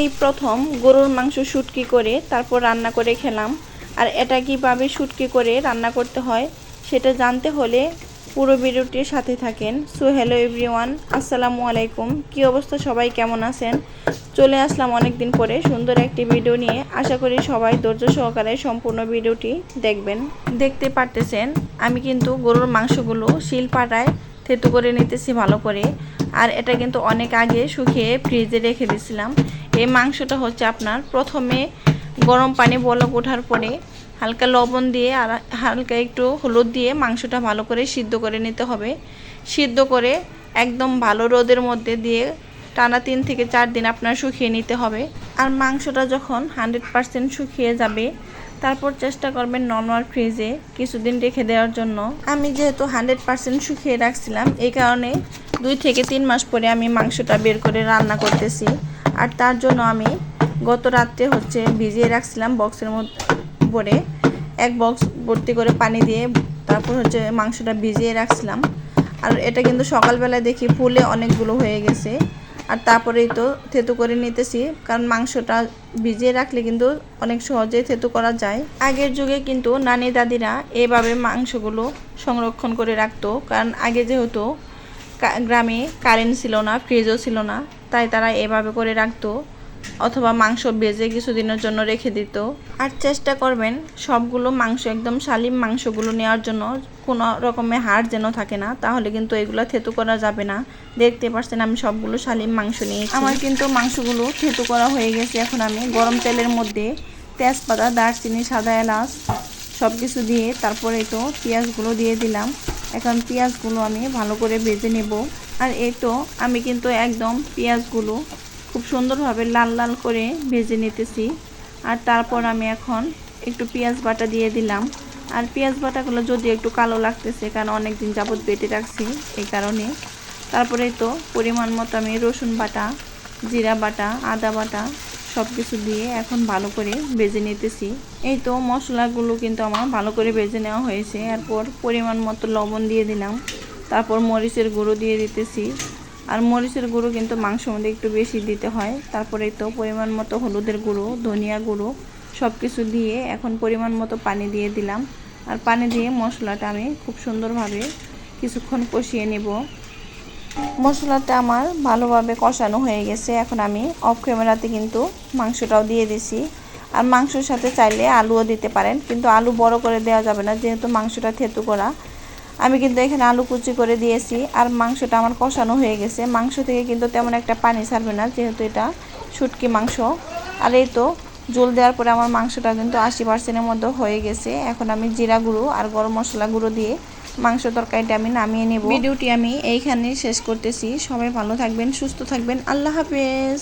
এই প্রথম গরুর মাংস শুটকি করে তারপর রান্না করে খেলাম। আর এটা কীভাবে শুটকি করে রান্না করতে হয় সেটা জানতে হলে পুরো ভিডিওটির সাথে থাকেন। সো হ্যালো এভরিওয়ান, আসসালামু আলাইকুম। কী অবস্থা, সবাই কেমন আছেন? চলে আসলাম অনেক দিন পরে সুন্দর একটি ভিডিও নিয়ে। আশা করি সবাই ধৈর্য সহকারে সম্পূর্ণ ভিডিওটি দেখবেন। দেখতে পারতেছেন আমি কিন্তু গরুর মাংসগুলো শিলপাটায় থেতু করে নিতেছি ভালো করে। আর এটা কিন্তু অনেক আগে শুকিয়ে ফ্রিজে রেখে দিয়েছিলাম। এই মাংসটা হচ্ছে আপনার প্রথমে গরম পানি বলক ওঠার পরে হালকা লবণ দিয়ে আর হালকা একটু হলুদ দিয়ে মাংসটা ভালো করে সিদ্ধ করে নিতে হবে। সিদ্ধ করে একদম ভালো রোদের মধ্যে দিয়ে টানা 3 থেকে 4 দিন আপনার শুকিয়ে নিতে হবে। আর মাংসটা যখন 100% শুকিয়ে যাবে তারপর চেষ্টা করবেন নর্মাল ফ্রিজে কিছুদিন রেখে দেওয়ার জন্য। আমি যেহেতু 100% শুকিয়ে রাখছিলাম এই কারণে 2 থেকে 3 মাস পরে আমি মাংসটা বের করে রান্না করতেছি। আর তার জন্য আমি গত রাত্রে ভিজিয়ে রাখছিলাম বক্সের মধ্যে ভরে, এক বক্স ভর্তি করে পানি দিয়ে তারপর মাংসটা ভিজিয়ে রাখছিলাম। আর এটা কিন্তু সকালবেলায় দেখি ফুলে অনেকগুলো হয়ে গেছে। আর তারপরেই তো থেতু করে নিতেছি, কারণ মাংসটা ভিজিয়ে রাখলে কিন্তু অনেক সহজেই থেতু করা যায়। আগের যুগে কিন্তু নানি দাদিরা এভাবে মাংসগুলো সংরক্ষণ করে রাখতো, কারণ আগে যেহেতু গ্রামে কারেন্ট ছিল না, ফ্রিজও ছিল না, তাই তারা এভাবে করে রাখতো, অথবা মাংস ভেজে কিছুদিনের জন্য রেখে দিত। আর চেষ্টা করবেন সবগুলো মাংস একদম শালিম মাংসগুলো নেওয়ার জন্য, কোনো রকমের হাড় যেন থাকে না, তাহলে কিন্তু এগুলো থেতু করা যাবে না। দেখতে পাচ্ছেন আমি সবগুলো শালিম মাংস নিয়েছি। আমার কিন্তু মাংসগুলো থেতু করা হয়ে গেছে। এখন আমি গরম তেলের মধ্যে তেজপাতা, দারচিনি, সাদা এলাচ সব কিছু দিয়ে তারপরে তো পেঁয়াজগুলো দিয়ে দিলাম। এখন পেঁয়াজগুলো আমি ভালো করে ভেজে নেব। আর এই তো আমি কিন্তু একদম পেঁয়াজগুলো খুব সুন্দরভাবে লাল লাল করে ভেজে নিতেছি। আর তারপর আমি এখন একটু পেঁয়াজ বাটা দিয়ে দিলাম। আর পেঁয়াজ বাটাগুলো যদি একটু কালো লাগতেছে, কারণ অনেক দিন যাবত বেটে রাখছি এই কারণে। তারপরে তো পরিমাণ মতো আমি রসুন বাটা, জিরা বাটা, আদা বাটা সব কিছু দিয়ে এখন ভালো করে ভেজে নিতেছি। এই তো মশলাগুলো কিন্তু আমার ভালো করে ভেজে নেওয়া হয়েছে। এরপর পরিমাণ মতো লবণ দিয়ে দিলাম, তারপর মরিচের গুঁড়ো দিয়ে দিতেছি। আর মরিচের গুঁড়ো কিন্তু মাংসের মধ্যে একটু বেশি দিতে হয়। তারপরে তো পরিমাণ মতো হলুদের গুঁড়ো, ধনিয়া গুঁড়ো সব কিছু দিয়ে এখন পরিমাণ মতো পানি দিয়ে দিলাম। আর পানি দিয়ে মশলাটা আমি খুব সুন্দরভাবে কিছুক্ষণ কষিয়ে নেব। মশলাটা আমার ভালোভাবে কষানো হয়ে গেছে। এখন আমি অফ ক্যামেরাতে কিন্তু মাংসটাও দিয়ে দিছি। আর মাংসের সাথে চাইলে আলুও দিতে পারেন, কিন্তু আলু বড় করে দেওয়া যাবে না যেহেতু মাংসটা থেতু করা। আমি কিন্তু এখানে আলু কুচি করে দিয়েছি। আর মাংসটা আমার কষানো হয়ে গেছে। মাংস থেকে কিন্তু তেমন একটা পানি ছাড়বে না যেহেতু এটা শুটকি মাংস। আর এই তো জল দেওয়ার পরে আমার মাংসটা কিন্তু 80%-এর মধ্যে হয়ে গেছে। এখন আমি জিরা গুঁড়ো আর গরম মশলা গুঁড়ো দিয়ে মাংস তরকারিটা আমি নামিয়ে নেব। ভিডিওটি আমি এইখানেই শেষ করতেছি। সবাই ভালো থাকবেন, সুস্থ থাকবেন। আল্লাহ হাফেজ।